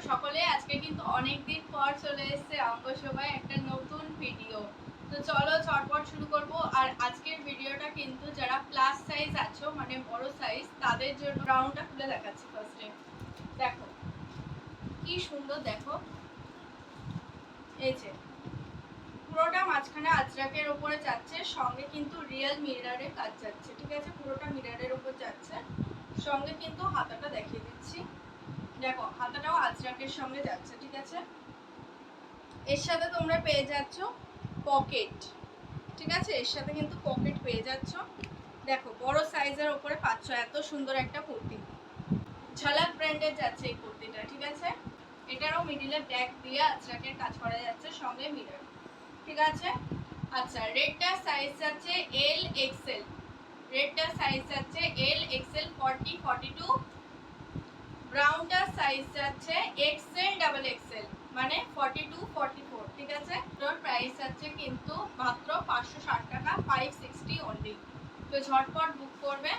সকলে, আজকে কিন্তু অনেকদিন পর চলে এসেছে অঙ্গ সভায় একটা নতুন ভিডিও। তো চলো ঝটপট শুরু করব। আর আজকের ভিডিওটা কিন্তু যারা প্লাস সাইজ আছো, মানে বড় সাইজ, তাদের জন্য রাউন্ডটা খুলে দেখাচ্ছি। ফার্স্টে দেখো কি সুন্দর, দেখো এই যে পুরোটা মাঝখানে আজরাকের ওপরে যাচ্ছে, সঙ্গে কিন্তু রিয়েল মিররের কাজ যাচ্ছে। ঠিক আছে, পুরোটা মিররের ওপর যাচ্ছে, সঙ্গে কিন্তু হাতাটা দেখিয়ে দিচ্ছি। দেখো হাতাটাও আজরাকের সঙ্গে যাচ্ছে। ঠিক আছে, এর সাথে তোমরা পেয়ে যাচ্ছ পকেট। ঠিক আছে, এর সাথে কিন্তু পকেট পেয়ে যাচ্ছ। দেখো বড় সাইজের ওপরে পাচ্ছ এত সুন্দর একটা কুর্তি। ঝলক ব্র্যান্ডের যাচ্ছে এই কুর্তিটা। ঠিক আছে, এটারও মিডিলে ব্যাক দিয়ে আজরাকের কাজ করা যাচ্ছে, সঙ্গে মিরর। ঠিক আছে, আচ্ছা রেডটার সাইজ যাচ্ছে এল এক্সেল। রেডটার সাইজ যাচ্ছে এল এক্সেল 40 42। ব্রাউনটার সাইজ যাচ্ছে এক্সেল ডাবল এক্সেল, মানে 42 44। ঠিক আছে, তোর প্রাইস যাচ্ছে কিন্তু মাত্র 560 টাকা, 560 অনলি। তো ঝটপট বুক করবে।